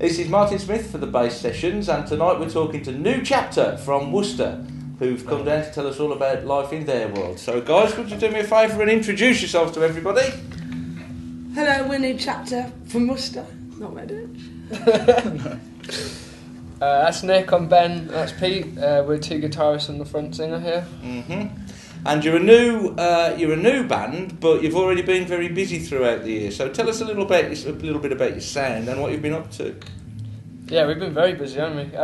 This is Martin Smith for the Bass Sessions, and tonight we're talking to New Chapter from Worcester, who've come down to tell us all about life in their world. So guys, would you do me a favour and introduce yourselves to everybody? Hello, we're New Chapter from Worcester. Not Redditch. That's Nick, I'm Ben, that's Pete. We're two guitarists and the front singer here. And you're a new band, but you've already been very busy throughout the year. So tell us a little bit about your sound and what you've been up to. Yeah, we've been very busy, haven't we?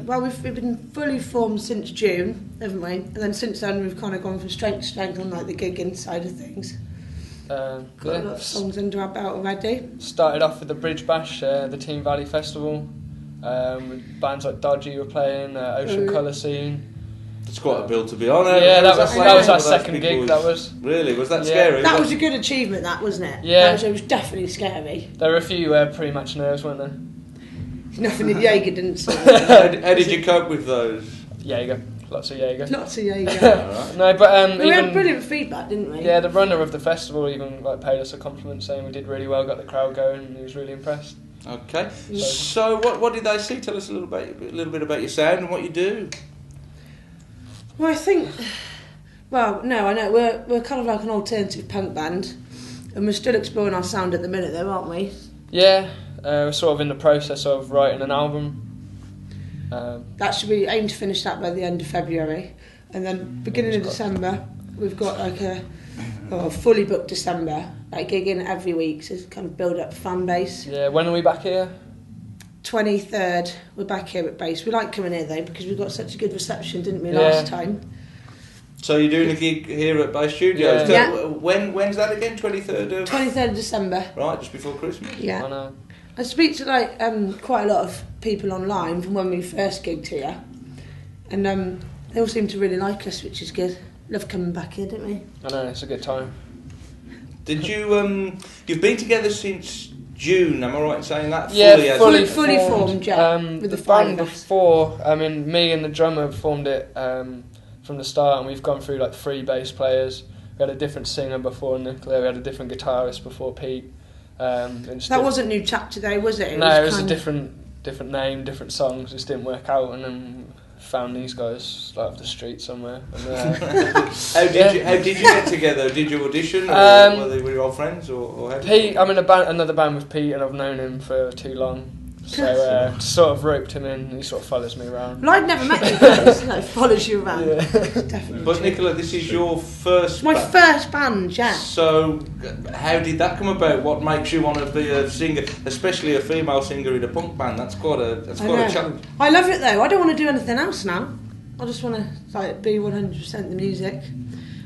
Well, we've been fully formed since June, haven't we? And then since then we've kind of gone from strength to strength on like the gigging side of things. Got a lot of songs under our belt already. Started off with the Bridge Bash, the Team Valley Festival. With bands like Dodgy were playing, Ocean Colour Scene. It's quite a bill to be on. Yeah, that was our second gig. That was really that scary? That was a good achievement, that wasn't it? Yeah, it was definitely scary. There were a few pre-match nerves, weren't there? Nothing that Jaeger didn't say. How did you cope with those? Jaeger, lots of Jaeger. Lots of Jaeger. Right. No, but we had brilliant feedback, didn't we? Yeah, the runner of the festival even paid us a compliment saying we did really well, got the crowd going, and he was really impressed. Okay, so what did they say? Tell us a little bit about your sound and what you do. Well, I think... Well, no, I know. We're kind of like an alternative punk band. And we're still exploring our sound at the minute, though, aren't we? Yeah, we're sort of in the process of writing an album. We aim to finish that by the end of February. And then beginning of December, we've got like a fully booked December, like gigging every week, so it's kind of build up a fan base. Yeah, when are we back here? 23rd, we're back here at Bass. We like coming here though because we got such a good reception, didn't we, last time? So you're doing a gig here at Bass Studios. Yeah. When's that again? 23rd of December. Right, just before Christmas. Yeah. I know. I speak to quite a lot of people online from when we first gigged here, and they all seem to really like us, which is good. Love coming back here, don't we? I know, it's a good time. Did you you've been together since June, am I right in saying that? Yeah, fully formed, yeah. With the band before, me and the drummer formed it from the start, and we've gone through like 3 bass players. We had a different singer before Nicola, we had a different guitarist before Pete. That wasn't New Chapter though, was it? It was a different name, different songs, just didn't work out, and then found these guys off the street somewhere. And, how did you get together? Did you audition, or were you all friends, or how Pete? I'm in another band with Pete, and I've known him for too long, so sort of roped him in. He sort of follows me around. Well, I'd never met you guys. Follows you around. Yeah. Definitely. But Nicola, this is your first. My first band, yeah. So, how did that come about? What makes you want to be a singer, especially a female singer in a punk band? That's quite a challenge. I love it though. I don't want to do anything else now. I just want to be 100% the music.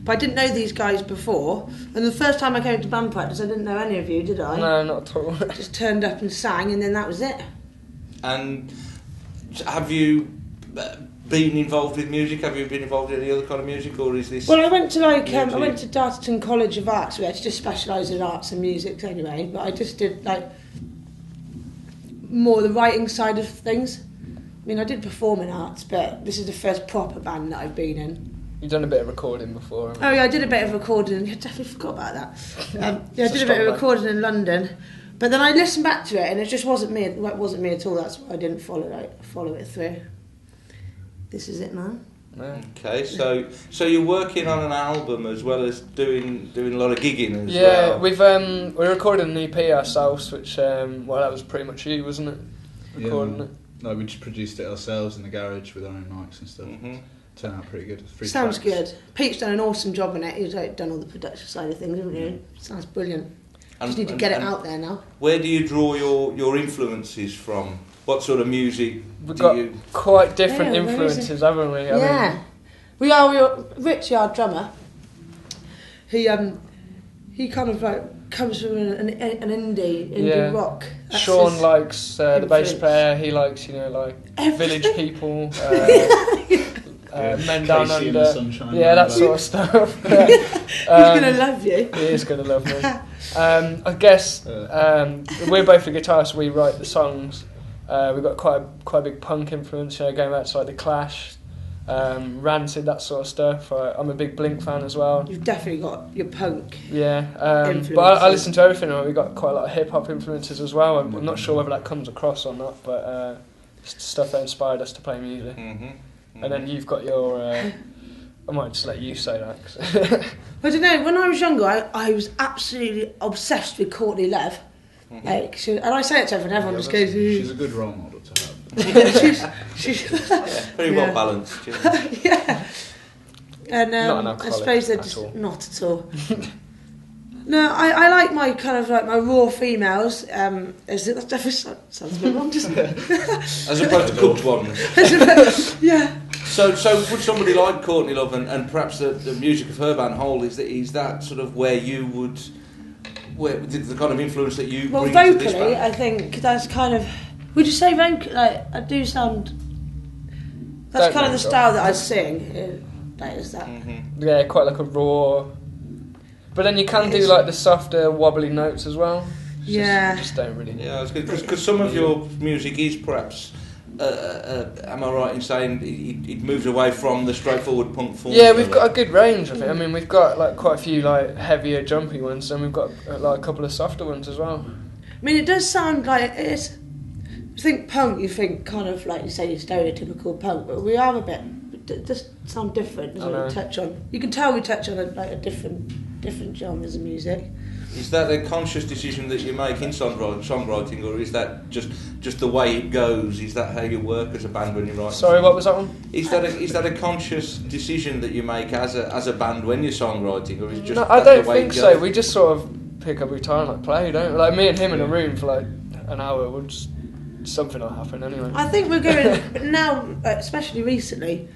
But I didn't know these guys before, and the first time I came to band practice, I didn't know any of you, did I? No, not at all. Just turned up and sang, and then that was it. And have you been involved with music? Have you been involved in any other kind of music, or is this? Well, I went to I went to Dartington College of Arts, where I just specialised in arts and music anyway. But I just did more the writing side of things. I mean, I did perform in arts, but this is the first proper band that I've been in. You've done a bit of recording before. Oh yeah, I did a bit of recording. I definitely forgot about that. I did a bit of recording in London, but then I listened back to it, and it just wasn't me. It wasn't me at all. That's why I didn't follow it through. This is it now. Okay, so you're working on an album as well as doing a lot of gigging as well. Yeah, we recorded an EP ourselves, which that was pretty much you, wasn't it? Recording it. No, we just produced it ourselves in the garage with our own mics and stuff. Turned out pretty good. Sounds good. Pete's done an awesome job on it. He's done all the production side of things, haven't you? Sounds brilliant. Just need to get it out there now. Where do you draw your influences from? What sort of music We've got quite different influences, haven't we? I mean, we are. Richie, our drummer, he kind of comes from an indie rock. That's Sean likes the bass player. He likes Village People, Men Down Under, that sort of stuff. He's gonna love you. He is gonna love me. I guess we're both the guitarists. We write the songs. We've got quite a big punk influence. Going back to the Clash. Rancid, that sort of stuff. I'm a big Blink fan as well. You've definitely got your punk. Yeah, but I listen to everything. We've got quite a lot of hip hop influences as well. I'm not sure whether that comes across or not, but stuff that inspired us to play music. And then you've got your. I might just let you say that. I don't know. When I was younger, I was absolutely obsessed with Courtney Love. Like, and I say it to everyone. Everyone just goes. She's a good role model to have. she's very well balanced. Yeah. And not an I alcoholic suppose they're at just all. not at all. No, I like my kind of like my raw females. That definitely sounds a bit wrong, doesn't it? As opposed to cooked ones. Yeah. So would somebody like Courtney Love and perhaps the music of her band Hole, is that sort of where you would, the kind of influence that you bring vocally, to this band? I think that's kind of. Would you say vocally? Like, I do sound. That's Don't kind of know, the style that I sing. That is that. Yeah, quite like a raw. But then you can do like the softer, wobbly notes as well. Yeah. Just don't really. Yeah, because some of your music is perhaps. Am I right in saying it moves away from the straightforward punk form? Yeah, we've got a good range of it. I mean, we've got like quite a few like heavier, jumpy ones, and we've got like a couple of softer ones as well. I mean, it does sound like it's. You think punk, you think kind of like you say, your stereotypical punk, but we are a bit. It does sound different, doesn't it? We touch on. You can tell we touch on a different genres of music. Is that a conscious decision that you make in songwriting, or is that just the way it goes? Is that how you work as a band when you write? Sorry, what was that one? Is that a conscious decision that you make as a band when you're songwriting, or is it just? No, I don't the way think it so. goes? We just sort of pick up guitar and like play, don't we? Like me and him in a room for like an hour, we'll just, something will happen anyway. I think we're going now, especially recently.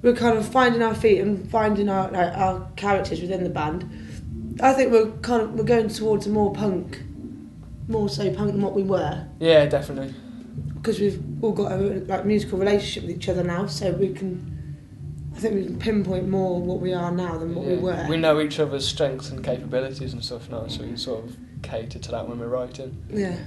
We're kind of finding our feet and finding our characters within the band. I think we're going towards a more so punk than what we were. Yeah, definitely. Because we've all got a musical relationship with each other now, so I think we can pinpoint more what we are now than what we were. We know each other's strengths and capabilities and stuff now, so we can sort of cater to that when we're writing. Yeah.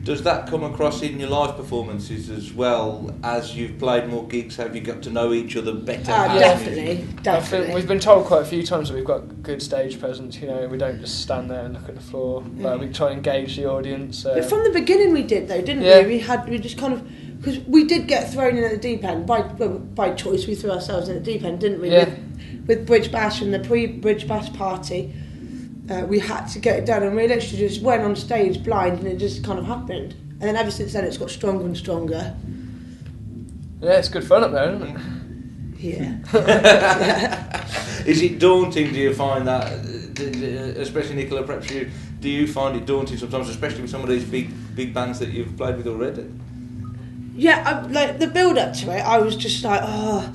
Does that come across in your live performances as well as you've played more gigs? Have you got to know each other better? Definitely. I think we've been told quite a few times that we've got good stage presence. You know, we don't just stand there and look at the floor. We try and engage the audience. But from the beginning, we did though, didn't we? We just kind of. Because we did get thrown in at the deep end by choice. We threw ourselves in at the deep end, didn't we? Yeah. With Bridge Bash and the pre-Bridge Bash party, we had to get it done, and we literally just went on stage blind, and it just kind of happened. And then ever since then, it's got stronger and stronger. Yeah, it's good fun up there, isn't it? Yeah. Is it daunting? Do you find that, especially Nicola? Perhaps do you find it daunting sometimes, especially with some of these big bands that you've played with already? Yeah, like the build up to it, I was just like, I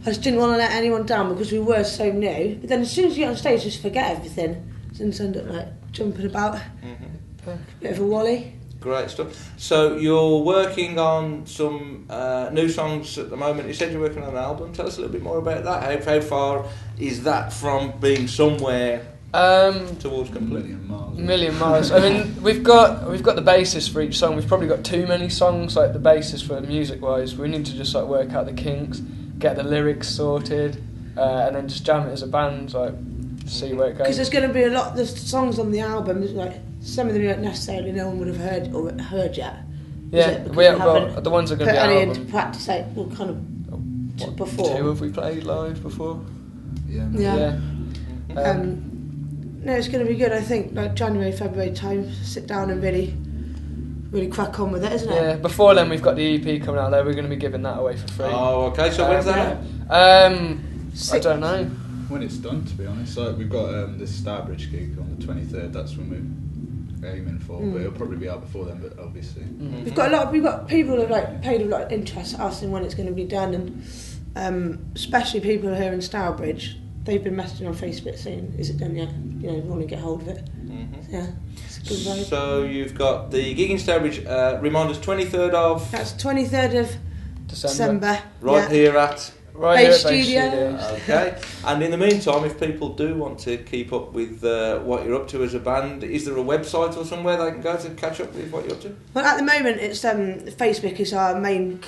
just didn't want to let anyone down because we were so new. But then as soon as you get on stage, just forget everything. Just end up like jumping about, bit of a wally. Great stuff. So you're working on some new songs at the moment. You said you're working on an album. Tell us a little bit more about that. How far is that from being somewhere towards complete? Million miles. I mean, we've got the basis for each song. We've probably got too many songs, like the basis for music-wise. We need to just like work out the kinks, get the lyrics sorted, and then just jam it as a band, like see where it goes. Because there's going to be a lot. The songs on the album, like some of them you don't necessarily no one would have heard yet. Yeah, we haven't got the ones that are going to be put our any album. into practice, like well, kind of before. 2 have we played live before? Yeah. No, it's going to be good. I think like January, February time, sit down and really crack on with it, isn't it? Yeah. Before then, we've got the EP coming out there. We're going to be giving that away for free. Oh, okay. So when's that? I don't know. When it's done, to be honest. Like we've got this Starbridge gig on the 23rd. That's when we're aiming for, but it'll probably be out before then. But obviously, we've got people who've like paid a lot of interest asking when it's going to be done, and especially people here in Starbridge. They've been messaging on Facebook saying, "Is it done yet? You know, we want to get hold of it." Yeah, it's a good vibe. So you've got the gig in Starbridge. Remind us, 23rd of. That's 23rd of December. Right here at Right here Bass at Bass Studios. Okay. And in the meantime, if people do want to keep up with what you're up to as a band, is there a website or somewhere they can go to catch up with what you're up to? Well, at the moment, it's Facebook is our main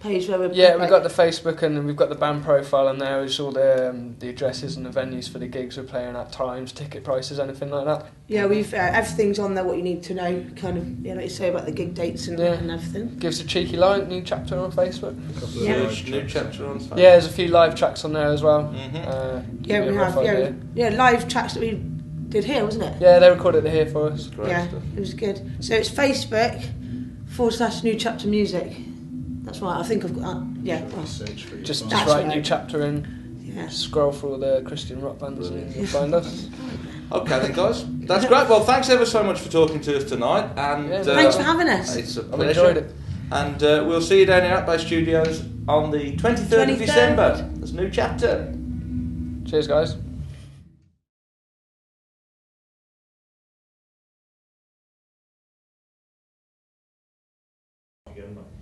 page where we're. Yeah, we've got the Facebook and then we've got the band profile, and there is all the addresses and the venues for the gigs we're playing at, times, ticket prices, anything like that. Yeah, we've everything's on there. What you need to know, kind of, like you say about the gig dates and everything. Gives a cheeky line, new chapter on Facebook. New chapter on Facebook. Yeah, there's a few live tracks on there as well. Mm-hmm. Yeah, we have. Live tracks that we did here, wasn't it? Yeah, they recorded it here for us. Great yeah, stuff. It was good. So it's Facebook/New Chapter Music. That's right. I think I've got. Just That's write right. New Chapter in. Yeah. Scroll through the Christian rock bands and you'll find us. Okay then, guys. That's great. Well, thanks ever so much for talking to us tonight. And thanks for having us. It's a I've pleasure. enjoyed it. And we'll see you down here at Bass Studios on the 23rd of December. There's a new chapter. Cheers, guys.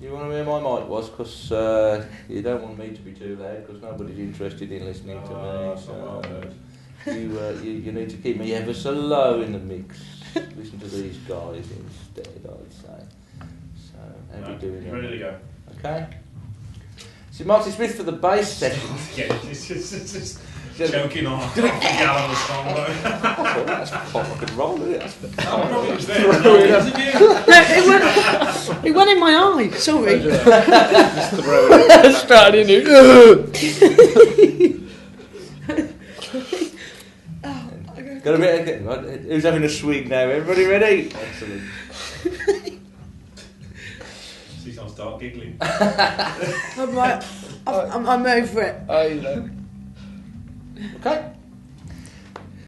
You want to hear my mic was? Because you don't want me to be too loud because nobody's interested in listening to me. So you need to keep me ever so low in the mix. Listen to these guys instead, I'd say. So, how are we doing? Ready to go. Okay. See, Marty Smith for the bass section. Yeah, it's choking on a gallon of song. That's pop and roll, isn't it? Probably was there. No, it went in my eye. Sorry. Starting new. Got a bit. Who's having a swig now? Everybody ready? Excellent. See someone start giggling. I'm over it. Oh, you know. Okay.